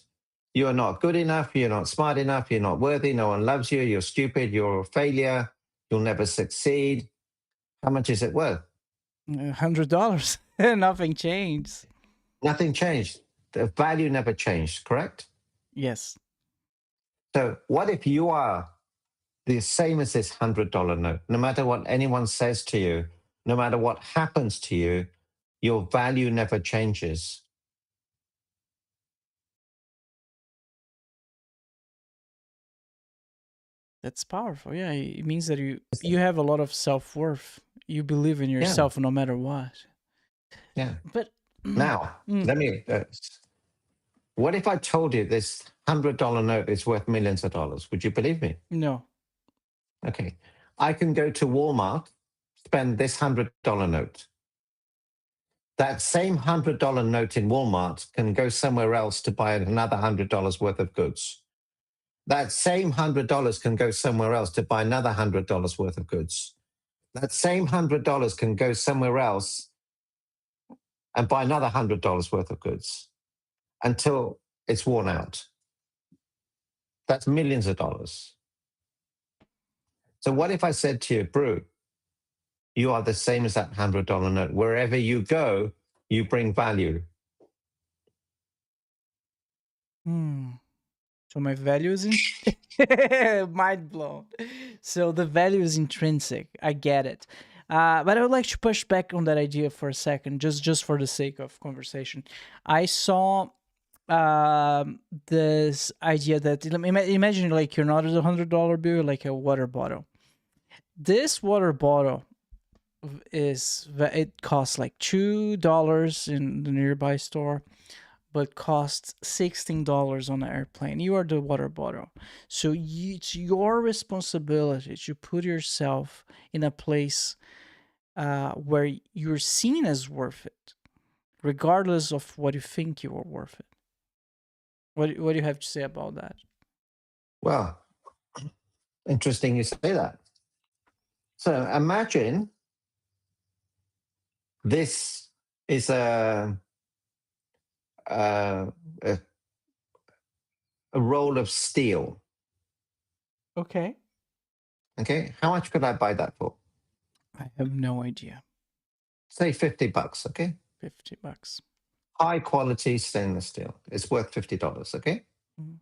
you're not good enough, you're not smart enough, you're not worthy, no one loves you, you're stupid, you're a failure, you'll never succeed. How much is it worth? $100. Nothing changed. Nothing changed. The value never changed, correct? Yes. So what if you are the same as this $100 note? No matter what anyone says to you, no matter what happens to you, your value never changes. That's powerful. Yeah, it means that you have a lot of self-worth. You believe in yourself no matter what. Yeah. But Now, let me. What if I told you this $100 note is worth millions of dollars? Would you believe me? no. Okay. I can go to Walmart, spend this $100 note. That same $100 note in Walmart can go somewhere else to buy another $100 worth of goods. That same $100 can go somewhere else to buy another $100 worth of goods. That same $100 can go somewhere else and buy another $100 worth of goods until it's worn out. That's millions of dollars. So what if I said to you, Brew, you are the same as that $100 note. Wherever you go, you bring value. So my value is mind blown. So the value is intrinsic. I get it. But I would like to push back on that idea for a second, just for the sake of conversation. I saw this idea that imagine like you're not a $100 bill, you're like a water bottle. This water bottle it costs like $2 in the nearby store, but costs $16 on the airplane. You are the water bottle. So it's your responsibility to put yourself in a place where you're seen as worth it, regardless of what you think you are worth it. What do you have to say about that? Well, interesting you say that. So imagine this is a roll of steel. Okay. Okay. How much could I buy that for? I have no idea. Say $50. Okay. $50. High quality stainless steel. It's worth $50. Okay. Mhm.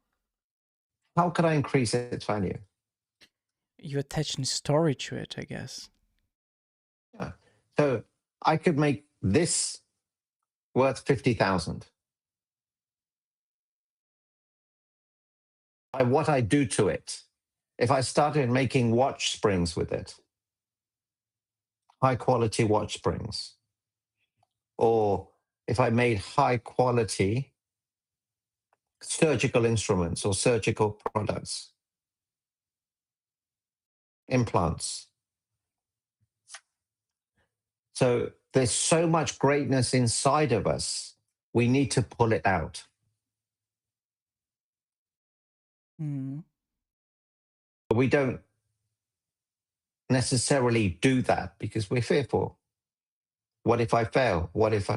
How could I increase its value? You attach a story to it, I guess. Yeah. So I could make this worth 50,000 by what I do to it. If I started making watch springs with it, high quality watch springs, or if I made high quality surgical instruments or surgical products, implants. So there's so much greatness inside of us, we need to pull it out. Mm. But we don't necessarily do that because we're fearful. What if I fail? What if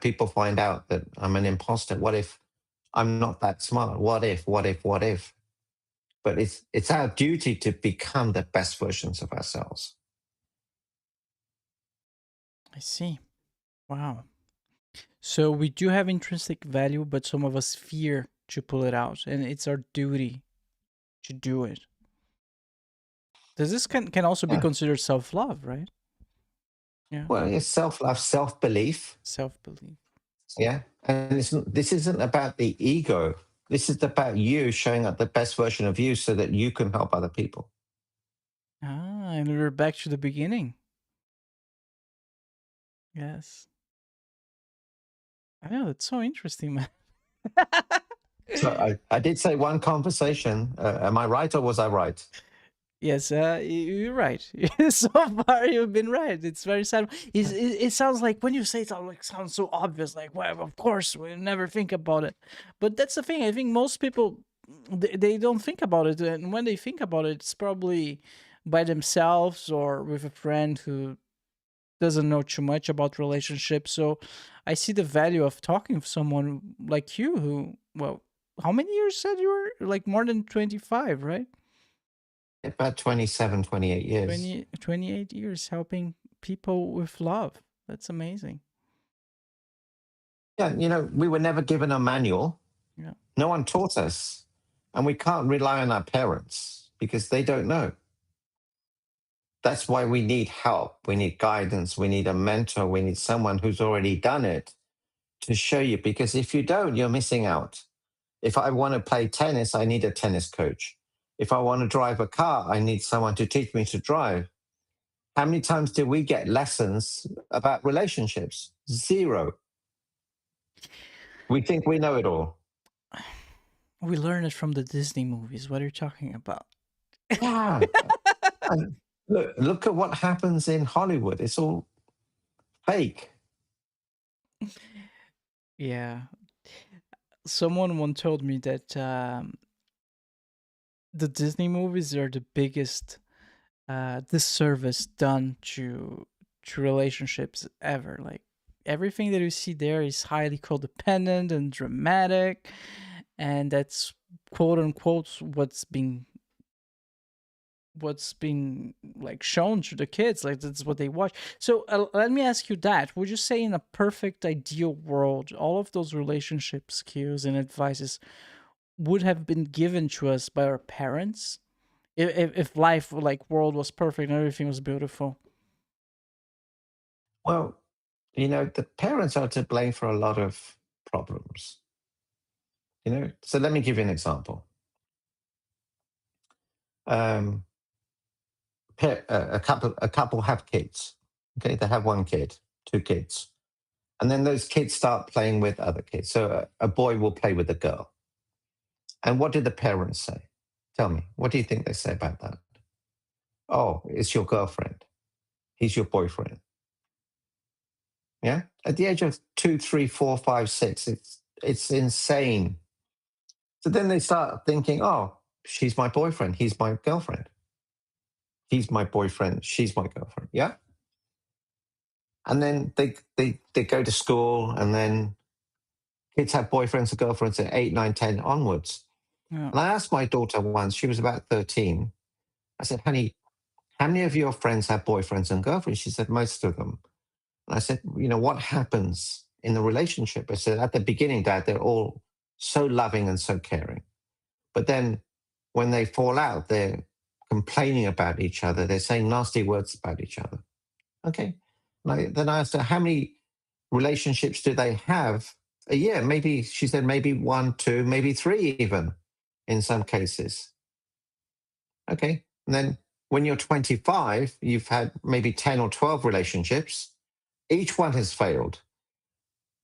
people find out that I'm an imposter? What if I'm not that smart? What if? But it's our duty to become the best versions of ourselves. I see. Wow. So we do have intrinsic value, but some of us fear to pull it out, and it's our duty to do it. Does this can also be considered self-love, right? Yeah. Well, it's self-love, self-belief. Self-belief. Yeah. And this isn't about the ego. This is about you showing up the best version of you so that you can help other people. And we're back to the beginning. Yes. I know, that's so interesting, man. So I did say one conversation. Am I right or was I right? Yes, you're right. So far, you've been right. It's very sad. It sounds like when you say it, sounds so obvious. Like, well, of course, we never think about it. But that's the thing. I think most people they don't think about it, and when they think about it, it's probably by themselves or with a friend who doesn't know too much about relationships. So I see the value of talking with someone like you, who, well, how many years said you were? Like more than 25, right? About 27, 28 years. 28 years helping people with love. That's amazing. Yeah, we were never given a manual. Yeah. No one taught us. And we can't rely on our parents because they don't know. That's why we need help. We need guidance. We need a mentor. We need someone who's already done it to show you. Because if you don't, you're missing out. If I want to play tennis, I need a tennis coach. If I want to drive a car, I need someone to teach me to drive. How many times do we get lessons about relationships? Zero. We think we know it all. We learn it from the Disney movies. What are you talking about? Yeah. And look at what happens in Hollywood. It's all fake. Yeah. Someone once told me that the Disney movies are the biggest disservice done to relationships ever. Like everything that you see there is highly codependent and dramatic, and that's quote unquote what's being like shown to the kids, like that's what they watch. So let me ask you that, would you say in a perfect ideal world all of those relationship skills and advices would have been given to us by our parents if life like world was perfect and everything was beautiful? Well, the parents are to blame for a lot of problems. So let me give you an example. Um, a couple have kids. Okay, they have one kid, two kids, and then those kids start playing with other kids. So a boy will play with a girl. And what did the parents say? Tell me, what do you think they say about that? Oh, it's your girlfriend. He's your boyfriend. Yeah. At the age of 2, 3, 4, 5, 6, it's insane. So then they start thinking, oh, she's my boyfriend. He's my girlfriend. He's my boyfriend. She's my girlfriend. Yeah. And then they go to school, and then kids have boyfriends and girlfriends at 8, 9, 10 onwards. Yeah. And I asked my daughter once, she was about 13. I said, honey, how many of your friends have boyfriends and girlfriends? She said, most of them. And I said, what happens in the relationship? I said, at the beginning, Dad, they're all so loving and so caring. But then when they fall out, they're complaining about each other. They're saying nasty words about each other. Okay. Then I asked her, how many relationships do they have a year? Maybe, she said, maybe 1, 2, maybe 3 even in some cases. Okay. And then when you're 25, you've had maybe 10 or 12 relationships. Each one has failed.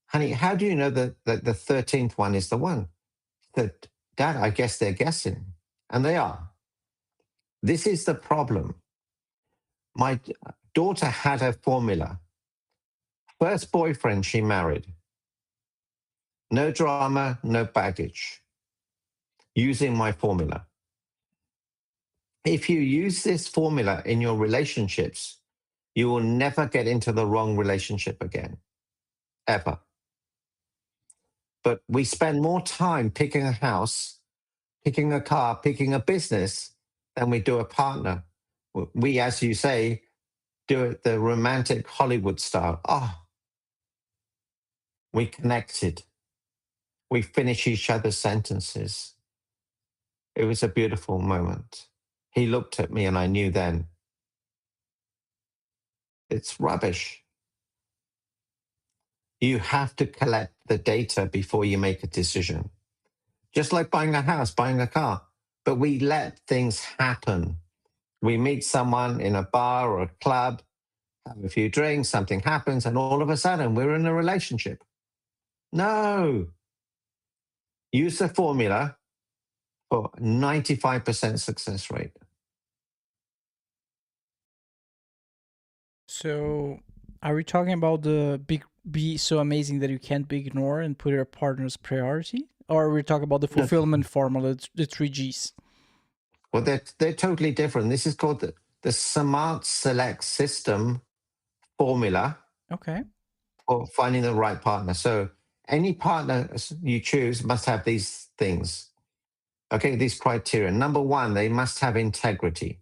Honey, how do you know that the 13th one is the one? That, Dad, I guess they're guessing. And they are. This is the problem. My daughter had a formula. First boyfriend she married. No drama, no baggage. Using my formula. If you use this formula in your relationships, you will never get into the wrong relationship again, ever. But we spend more time picking a house, picking a car, picking a business than we do a partner. We, as you say, do it the romantic Hollywood style. Oh, we connected. We finish each other's sentences. It was a beautiful moment. He looked at me and I knew then it's rubbish. You have to collect the data before you make a decision. Just like buying a house, buying a car. But we let things happen. We meet someone in a bar or a club, have a few drinks, something happens, and all of a sudden we're in a relationship. No. Use the formula for 95% success rate. So, are we talking about the be so amazing that you can't be ignored and put your partner's priority? Or are we talking about the fulfillment formula, the 3Gs? Well, they're totally different. This is called the Smart Select System formula Okay. for finding the right partner. So any partner you choose must have these things. Okay, these criteria. Number 1, they must have integrity.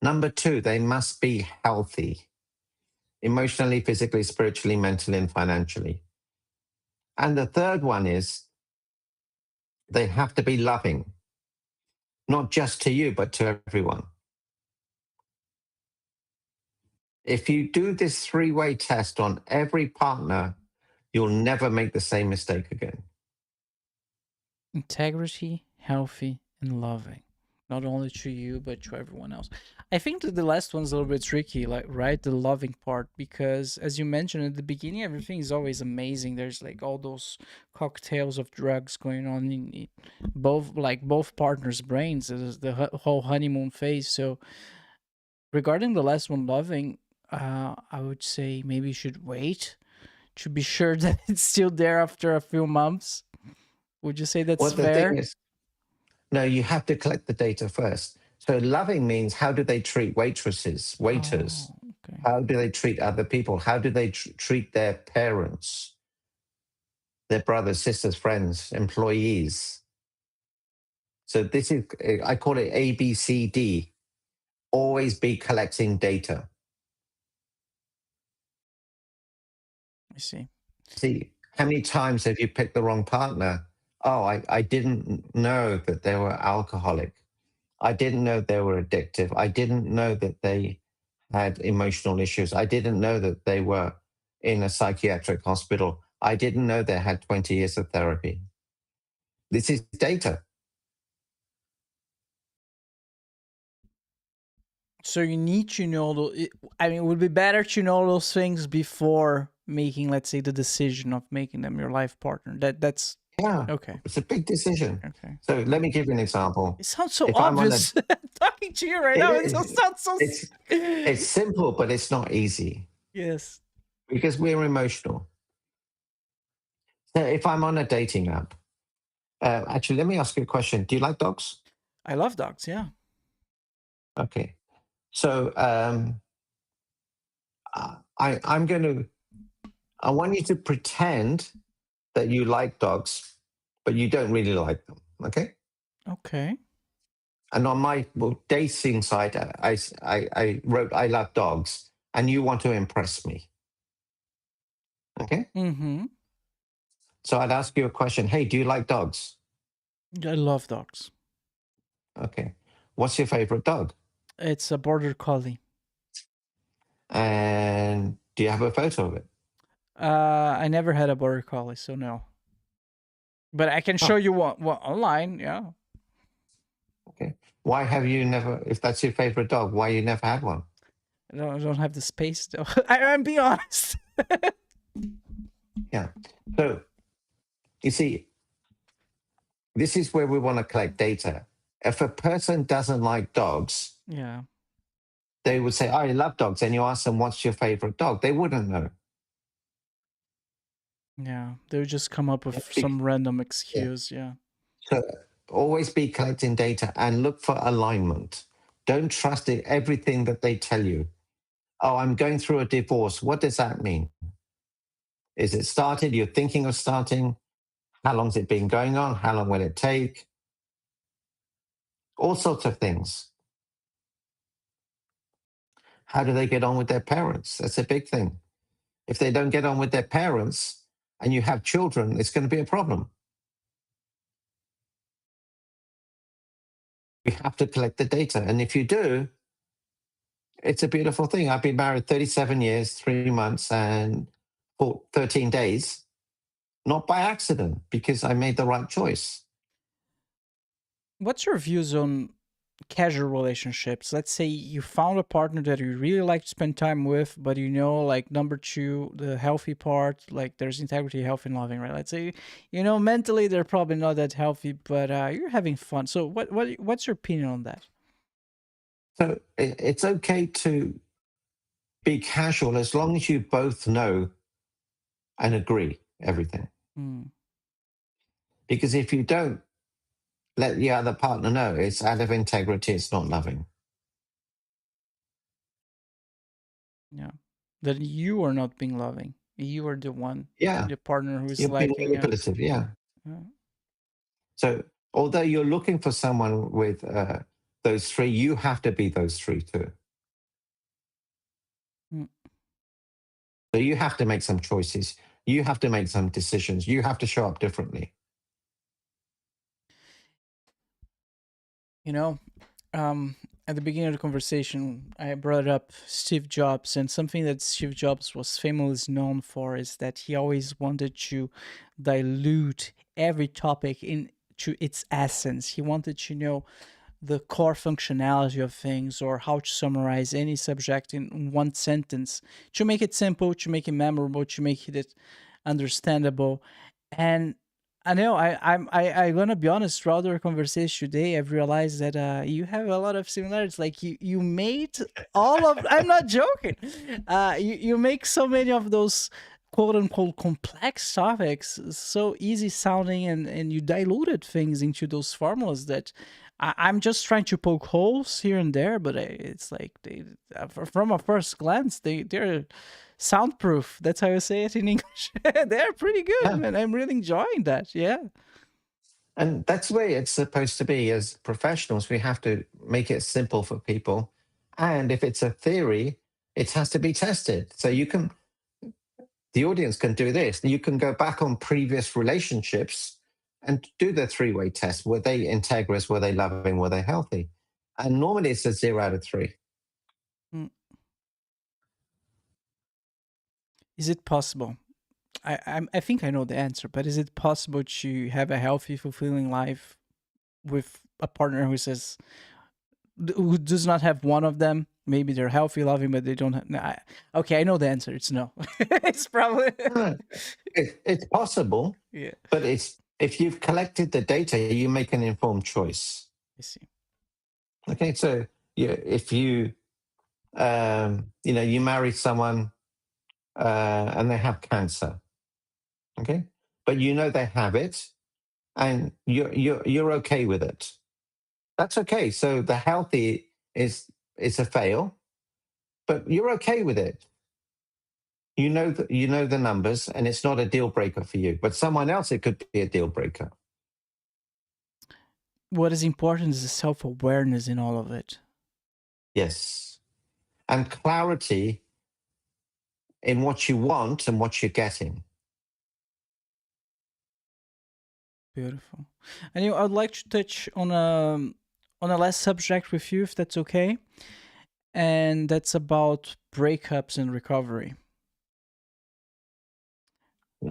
Number 2, they must be healthy, emotionally, physically, spiritually, mentally, and financially. And the third one is they have to be loving, not just to you, but to everyone. If you do this 3-way test on every partner, you'll never make the same mistake again. Integrity, healthy, and loving. Not only to you, but to everyone else. I think that the last one's a little bit tricky, like, right? The loving part, because as you mentioned at the beginning, everything is always amazing. There's like all those cocktails of drugs going on in both partners' brains. There's the whole honeymoon phase. So regarding the last one, loving, I would say maybe you should wait to be sure that it's still there after a few months. Would you say that's Well, the thing fair? is, no, you have to collect the data first. So loving means how do they treat waitresses, waiters? Oh, okay. How do they treat other people? How do they treat their parents, their brothers, sisters, friends, employees? So this is, I call it ABCD. Always be collecting data. I see. See, how many times have you picked the wrong partner? Oh, I didn't know that they were alcoholic. I didn't know they were addictive. I didn't know that they had emotional issues. I didn't know that they were in a psychiatric hospital. I didn't know they had 20 years of therapy. This is data. So you need to know I mean, it would be better to know those things before making, let's say, the decision of making them your life partner. That's Yeah, okay. it's a big decision. Okay. So let me give you an example. It sounds so If I'm on a, obvious. Talking to you right it now, is, sounds so. it's simple, but it's not easy Yes. because we're emotional. So if I'm on a dating app, actually, let me ask you a question. Do you like dogs? I love dogs. Yeah. Okay. So I'm going to, I want you to pretend that you like dogs, but you don't really like them. Okay. Okay. And on my dating site, I wrote, I love dogs, and you want to impress me. Okay. Mm-hmm. So I'd ask you a question. Hey, do you like dogs? I love dogs. Okay. What's your favorite dog? It's a border collie. And do you have a photo of it? I never had a border collie, so no. But I can show Oh, you one online. Yeah. okay. Why have you never, if that's your favorite dog, why you never had one? I don't have the space though. I'm being honest. Yeah. So you see, this is where we want to collect data. If a person doesn't like dogs, Yeah. they would say, oh, I love dogs. And you ask them, what's your favorite dog? They wouldn't know. Yeah. They would just come up with some random excuse. Yeah. So always be collecting data and look for alignment. Don't trust everything that they tell you. Oh, I'm going through a divorce. What does that mean? Is it started? You're thinking of starting? How long's it been going on? How long will it take? All sorts of things. How do they get on with their parents? That's a big thing. If they don't get on with their parents and you have children, it's going to be a problem. You have to collect the data. And if you do, it's a beautiful thing. I've been married 37 years, 3 months, and 13 days, not by accident, because I made the right choice. What's your views on casual relationships? Let's say you found a partner that you really like to spend time with, but you know, like number two, the healthy part, like there's integrity, health, and loving, right? Let's say, you know, mentally they're probably not that healthy, but you're having fun. So what's your opinion on that? So it's okay to be casual as long as you both know and agree everything. Mm, Because if you don't let the other partner know, it's out of integrity, it's not loving. yeah. That you are not being loving. You are the one, Yeah, the partner who is you're being liking. Yeah. manipulative. Yeah. Yeah. So although you're looking for someone with those three, you have to be those three too. Mm. So you have to make some choices. You have to make some decisions. You have to show up differently. You know, at the beginning of the conversation, I brought up Steve Jobs, and something that Steve Jobs was famously known for is that he always wanted to dilute every topic into its essence. He wanted to know the core functionality of things, or how to summarize any subject in one sentence, to make it simple, to make it memorable, to make it understandable. And I know I'm gonna be honest. Throughout our conversation today, I've realized that you have a lot of similarities. Like you made all of. I'm not joking. You make so many of those quote unquote complex topics so easy sounding, and you diluted things into those formulas that I'm just trying to poke holes here and there, but it's like from a first glance, they're soundproof. That's how you say it in English. They're pretty good, Yeah. man. I'm really enjoying that. Yeah. And that's the way it's supposed to be. As professionals, we have to make it simple for people. And if it's a theory, it has to be tested. So the audience can do this. You can go back on previous relationships and do the three-way test. Were they integrous? Were they loving? Were they healthy? And normally it's a 0 out of 3. Mm. Is it possible? I think I know the answer, but is it possible to have a healthy, fulfilling life with a partner who does not have one of them? Maybe they're healthy, loving, but they don't have. No, okay, I know the answer. It's no. It's probably It's possible, yeah. but if you've collected the data, you make an informed choice. I see. Okay, so if you you marry someone and they have cancer, okay, but you know they have it, and you're okay with it. That's okay. So the healthy is a fail, but you're okay with it. You know the numbers, and it's not a deal breaker for you. But someone else, it could be a deal breaker. What is important is the self-awareness in all of it. Yes, and clarity in what you want and what you're getting. Beautiful. And I'd like to touch on a last subject with you, if that's okay. And that's about breakups and recovery.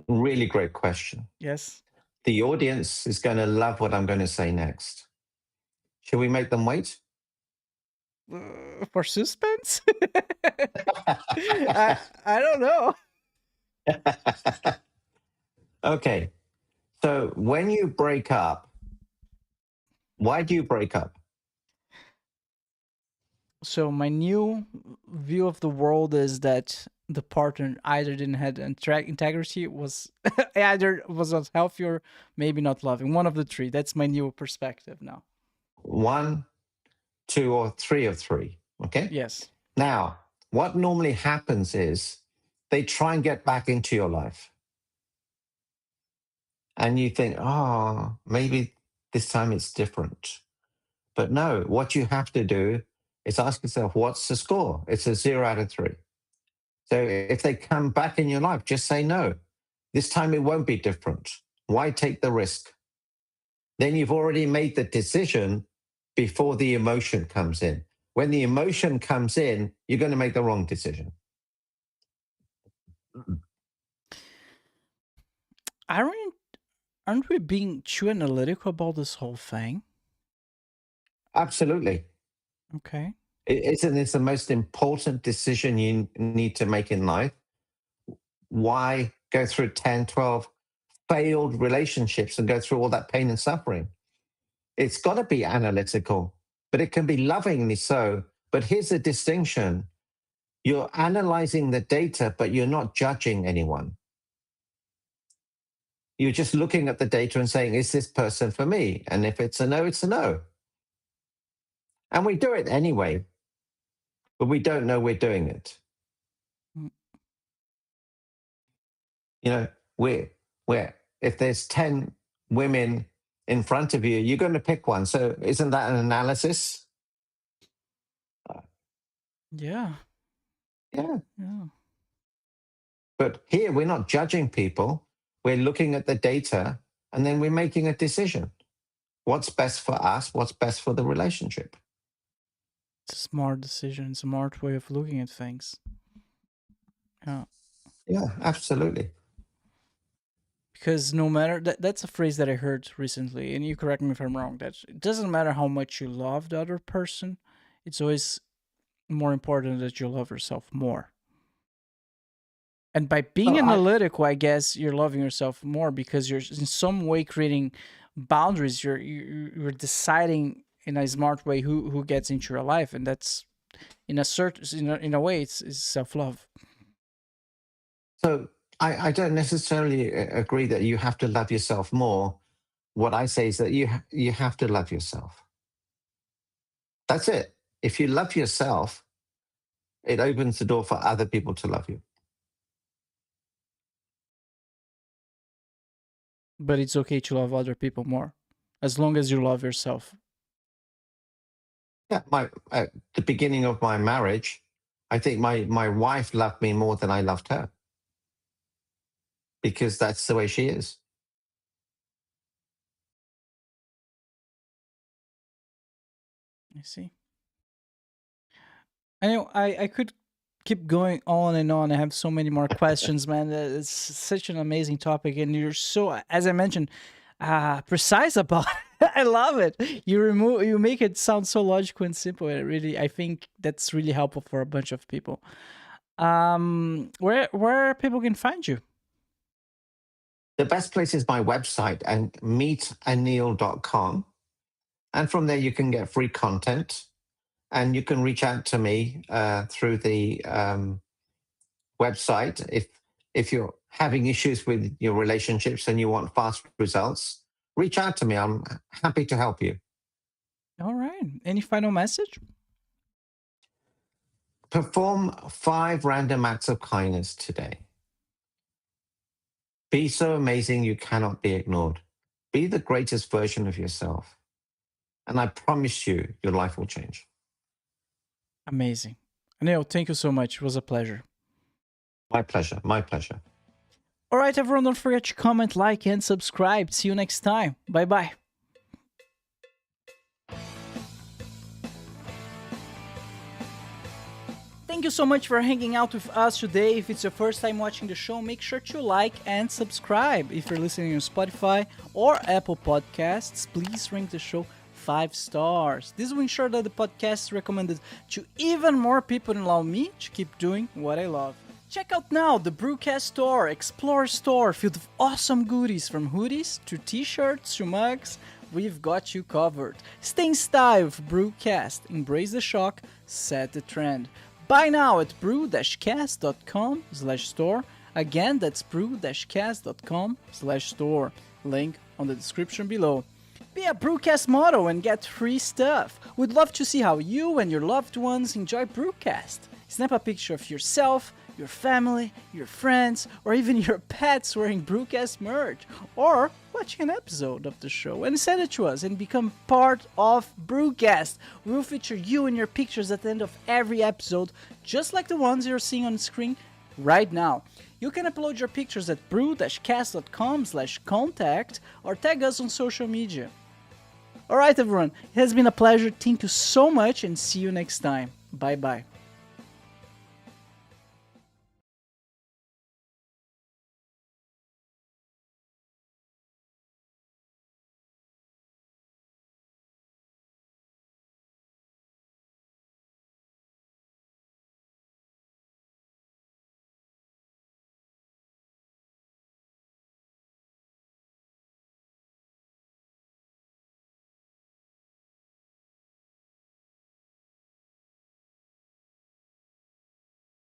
Really great question. Yes. The audience is going to love what I'm going to say next. Shall we make them wait? For suspense? I don't know. Okay. So when you break up, why do you break up? So my new view of the world is that the partner either didn't have integrity, was either was not healthy, or maybe not loving. One of the three. That's my new perspective now. 1, 2, or 3 of 3. Okay. Yes. Now, what normally happens is they try and get back into your life. And you think, oh, maybe this time it's different. But no, what you have to do is ask yourself, what's the score? It's a 0 out of 3. So if they come back in your life, just say no. This time it won't be different. Why take the risk? Then you've already made the decision before the emotion comes in. When the emotion comes in, you're going to make the wrong decision. Aren't we being too analytical about this whole thing? Absolutely. Okay. Isn't this the most important decision you need to make in life? Why go through 10, 12 failed relationships and go through all that pain and suffering? It's got to be analytical, but it can be lovingly so. But here's the distinction. You're analyzing the data, but you're not judging anyone. You're just looking at the data and saying, is this person for me? And if it's a no, it's a no. And we do it anyway, but we don't know we're doing it. Mm. You know, if there's 10 women in front of you, you're going to pick one. So isn't that an analysis? Yeah. Yeah. Yeah. But here we're not judging people. We're looking at the data and then we're making a decision. What's best for us? What's best for the relationship? It's a smart decision, smart way of looking at things. Yeah. Yeah, absolutely. Because no matter that's a phrase that I heard recently, and you correct me if I'm wrong, that it doesn't matter how much you love the other person, it's always more important that you love yourself more. And by being Oh, analytical, I guess you're loving yourself more because you're in some way creating boundaries. You're deciding in a smart way who gets into your life, and that's in a certain in a way it's self love. So I don't necessarily agree that you have to love yourself more. What I say is that you have to love yourself. That's it. If you love yourself, it opens the door for other people to love you. But it's okay to love other people more, as long as you love yourself. Yeah, my at the beginning of my marriage, I think my wife loved me more than I loved her because that's the way she is. I see. I know I could keep going on and on. I have so many more questions, man. It's such an amazing topic, and you're so, as I mentioned, precise about it. I love it. You make it sound so logical and simple. And I think that's really helpful for a bunch of people. Where people can find you? The best place is my website and meetanil.com. And from there, you can get free content and you can reach out to me through the website. If you're having issues with your relationships and you want fast results, reach out to me. I'm happy to help you. All right. Any final message? Perform 5 random acts of kindness today. Be so amazing you cannot be ignored. Be the greatest version of yourself. And I promise you, your life will change. Amazing. Anil, thank you so much. It was a pleasure. My pleasure. My pleasure. All right, everyone, don't forget to comment, like, and subscribe. See you next time. Bye bye. Thank you so much for hanging out with us today. If it's your first time watching the show, make sure to like and subscribe. If you're listening on Spotify or Apple Podcasts, please rank the show 5 stars. This will ensure that the podcast is recommended to even more people and allow me to keep doing what I love. Check out now the BRUCAST store, Explore store, filled with awesome goodies from hoodies to t-shirts to mugs. We've got you covered. Stay in style with BRUCAST. Embrace the shock, set the trend. Buy now at brew-cast.com/store. Again, that's brew-cast.com/store. Link on the description below. Be a BRUCAST model and get free stuff. We'd love to see how you and your loved ones enjoy BRUCAST. Snap a picture of yourself, your family, your friends, or even your pets wearing BRUCAST merch, or watching an episode of the show and send it to us and become part of BRUCAST. We will feature you and your pictures at the end of every episode, just like the ones you're seeing on the screen right now. You can upload your pictures at brew-cast.com/contact or tag us on social media. Alright everyone, it has been a pleasure. Thank you so much and see you next time. Bye bye.